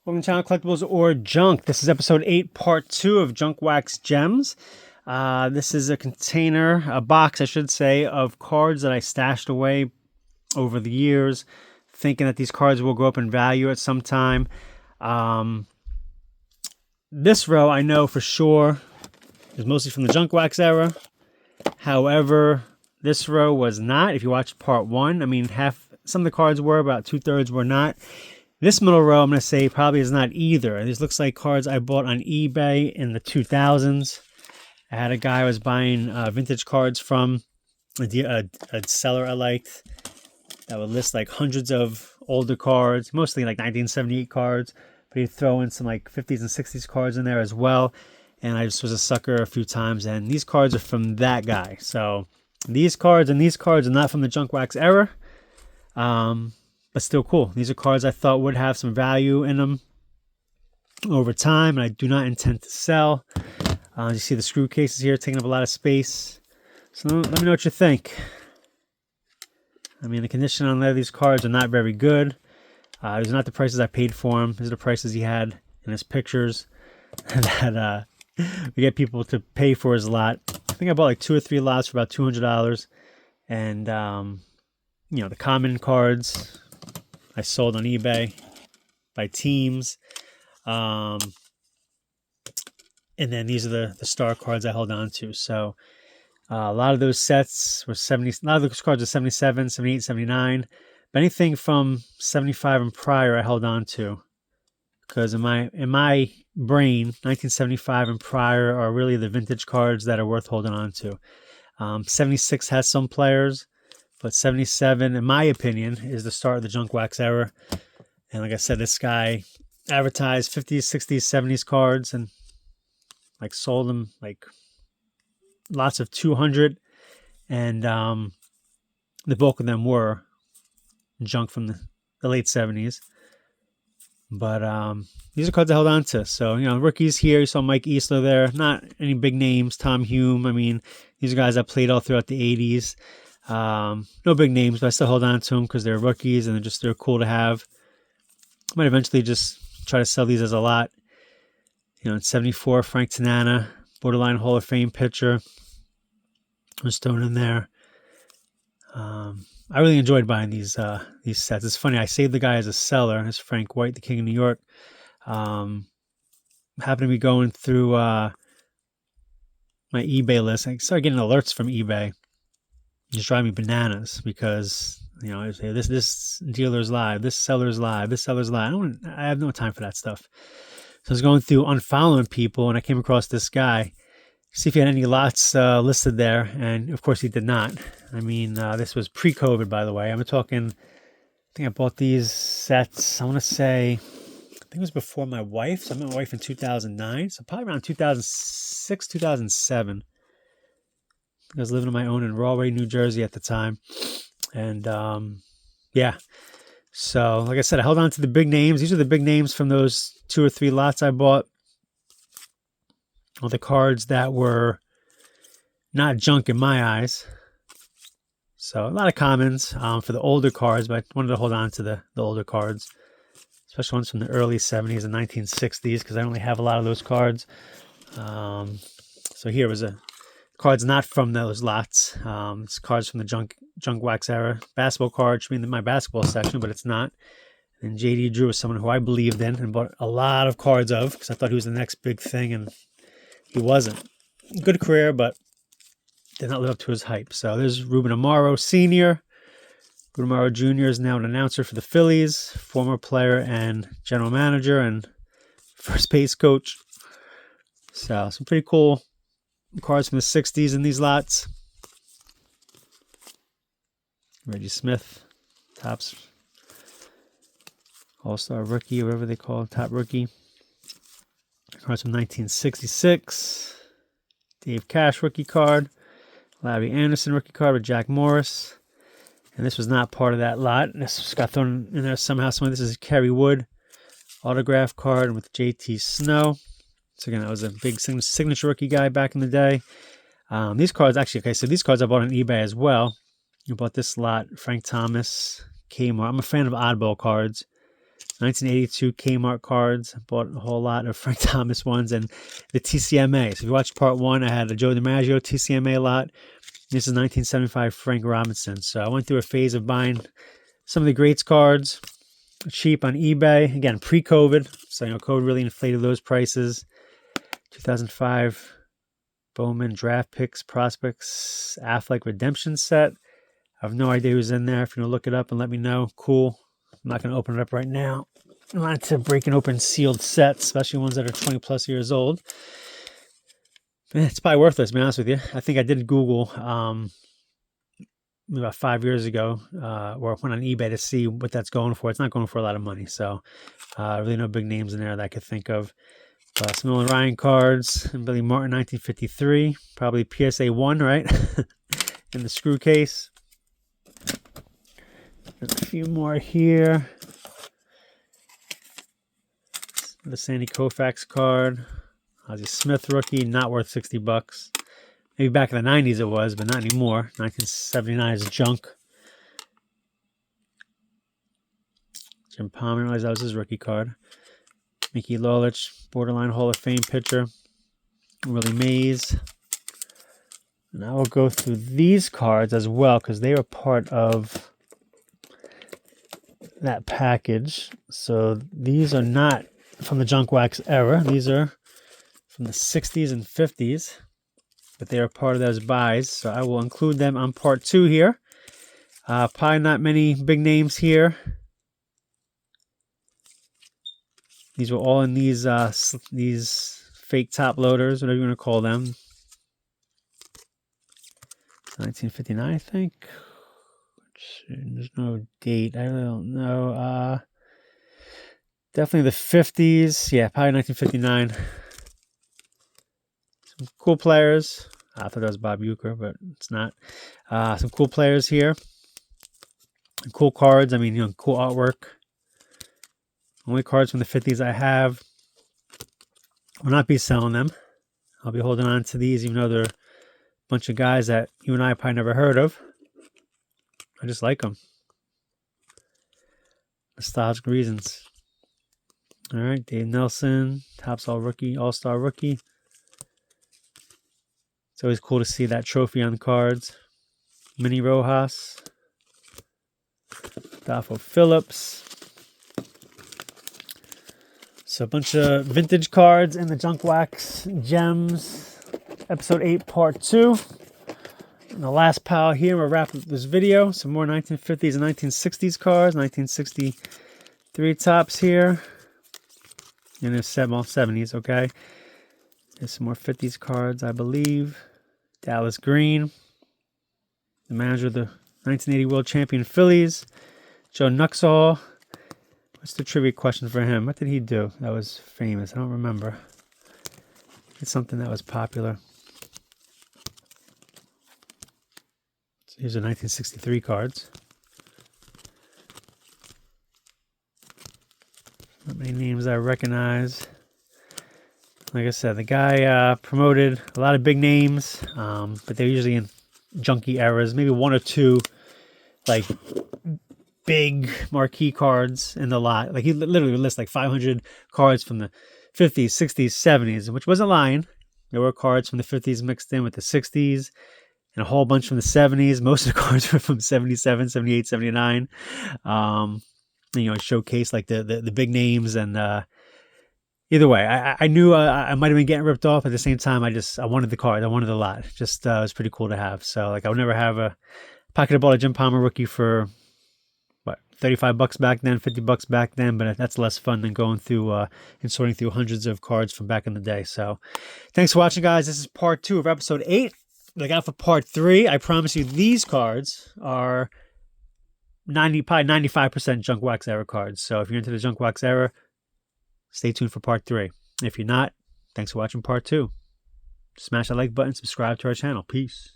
Welcome to Channel Collectibles or Junk. This is episode 8, part 2 of Junk Wax Gems. This is a container, a box, I should say, of cards that I stashed away over the years, thinking that these cards will go up in value at some time. This row, I know for sure, is mostly from the Junk Wax era. However, this row was not. If you watched part 1, I mean, some of the cards were, about 2/3 were not. This middle row, I'm going to say, probably is not either. This looks like cards I bought on eBay in the 2000s. I had a guy I was buying vintage cards from, a seller I liked, that would list like hundreds of older cards, mostly like 1978 cards, but he'd throw in some like 50s and 60s cards in there as well. And I just was a sucker a few times, and these cards are from that guy. So these cards and these cards are not from the Junk Wax era. But still cool. These are cards I thought would have some value in them over time, and I do not intend to sell. You see the screw cases here taking up a lot of space. So let me know what you think. I mean, the condition on these cards are not very good. These are not the prices I paid for them. These are the prices he had in his pictures that we get people to pay for his lot. I think I bought like 2 or 3 lots for about $200. And, the common cards I sold on eBay by teams. And then these are the star cards I held on to. So a lot of those sets were 70. A lot of those cards are 77, 78, 79. But anything from 75 and prior I held on to. Because in my brain, 1975 and prior are really the vintage cards that are worth holding on to. 76 has some players. But 77, in my opinion, is the start of the Junk Wax era. And like I said, this guy advertised 50s, 60s, 70s cards and like sold them like lots of 200. And the bulk of them were junk from the late 70s. But these are cards I held on to. So, rookies here. You saw Mike Easler there. Not any big names. Tom Hume. I mean, these are guys I played all throughout the 80s. No big names, but I still hold on to them because they're rookies and they're cool to have. I might eventually just try to sell these as a lot. In 74, Frank Tanana, borderline Hall of Fame pitcher. Was thrown in there. I really enjoyed buying these sets. It's funny, I saved the guy as a seller. It's Frank White, the King of New York. Happened to be going through my eBay list. I started getting alerts from eBay. Just drive me bananas because this dealer's live, this seller's live, this seller's live. I have no time for that stuff. So I was going through unfollowing people, and I came across this guy. See if he had any lots listed there, and of course he did not. I mean, this was pre-COVID, by the way. I'm talking. I think I bought these sets. I want to say, I think it was before my wife. So I met my wife in 2009. So probably around 2006, 2007. I was living on my own in Rahway, New Jersey at the time. And, yeah. So, like I said, I held on to the big names. These are the big names from those 2 or 3 lots I bought. All the cards that were not junk in my eyes. So, a lot of commons for the older cards, but I wanted to hold on to the older cards. Especially ones from the early 70s and 1960s, because I only have a lot of those cards. So here was cards not from those lots. It's cards from the junk wax era. Basketball cards should be in my basketball section, but it's not. And JD Drew is someone who I believed in and bought a lot of cards of because I thought he was the next big thing, and he wasn't. Good career, but did not live up to his hype. So there's Ruben Amaro Sr. Ruben Amaro Jr. is now an announcer for the Phillies, former player and general manager and first base coach. So some pretty cool cards from the 60s in these lots. Reggie Smith, Topps All-Star Rookie, or whatever they call it, Top Rookie. Cards from 1966. Dave Cash rookie card. Larry Anderson rookie card with Jack Morris. And this was not part of that lot. This got thrown in there somehow. This is Kerry Wood autograph card with JT Snow. So again, that was a big signature rookie guy back in the day. These cards, actually, okay, so these cards I bought on eBay as well. I bought this lot, Frank Thomas, Kmart. I'm a fan of oddball cards. 1982 Kmart cards. I bought a whole lot of Frank Thomas ones and the TCMA. So if you watched part 1, I had a Joe DiMaggio TCMA lot. This is 1975 Frank Robinson. So I went through a phase of buying some of the greats cards cheap on eBay. Again, pre-COVID. So, COVID really inflated those prices. 2005 Bowman Draft Picks Prospects Affleck Redemption Set. I have no idea who's in there. If you want to look it up and let me know, cool. I'm not going to open it up right now. I'm not to break and open sealed sets, especially ones that are 20 plus years old. It's probably worthless, to be honest with you. I think I did Google about 5 years ago, or went on eBay to see what that's going for. It's not going for a lot of money, so really no big names in there that I could think of. Some Nolan Ryan cards, and Billy Martin, 1953, probably PSA 1, right? In the screw case. There's a few more here. The Sandy Koufax card. Ozzie Smith rookie, not worth $60. Maybe back in the 90s it was, but not anymore. 1979 is junk. Jim Palmer, realized that was his rookie card. Mickey Lolich, borderline Hall of Fame pitcher. Willie Mays. And I will go through these cards as well because they are part of that package. So these are not from the junk wax era. These are from the 60s and 50s. But they are part of those buys. So I will include them on part 2 here. Probably not many big names here. These were all in these fake top loaders, whatever you want to call them. 1959, I think. There's no date. I really don't know. Definitely the 50s. Yeah, probably 1959. Some cool players. I thought that was Bob Uecker, but it's not. Some cool players here. Cool cards. I mean, cool artwork. Only cards from the 50s I have. Will not be selling them. I'll be holding on to these, even though they're a bunch of guys that you and I probably never heard of. I just like them. Nostalgic reasons. All right, Dave Nelson, Topps All-Star Rookie. It's always cool to see that trophy on the cards. Minnie Rojas. Daffo Phillips. So a bunch of vintage cards in the Junk Wax Gems, episode 8, part 2. And the last pile here, we'll wrap up this video. Some more 1950s and 1960s cards, 1963 tops here. And there's 70s, okay. There's some more 50s cards, I believe. Dallas Green, the manager of the 1980 World Champion Phillies. Joe Nuxhall. What's the trivia question for him? What did he do that was famous? I don't remember. It's something that was popular. So here's the 1963 cards. Not many names I recognize. Like I said, the guy promoted a lot of big names, but they're usually in junky eras. Maybe one or two, like, big marquee cards in the lot. Like, he literally would list like 500 cards from the 50s, 60s, 70s, which wasn't lying. There were cards from the 50s mixed in with the 60s and a whole bunch from the 70s. Most of the cards were from 77, 78, 79. Showcase like the big names. And either way, I knew I might have been getting ripped off. At the same time, I wanted the card. I wanted a lot. Just it was pretty cool to have. So like I would never have a pocket of ball a Jim Palmer rookie for $35 back then, $50 back then, but that's less fun than going through and sorting through hundreds of cards from back in the day. So thanks for watching, guys. This is part 2 of episode 8. Look out for part 3. I promise you these cards are probably 95% Junk Wax era cards. So if you're into the Junk Wax era, stay tuned for part 3. If you're not, thanks for watching part 2. Smash that like button, subscribe to our channel. Peace.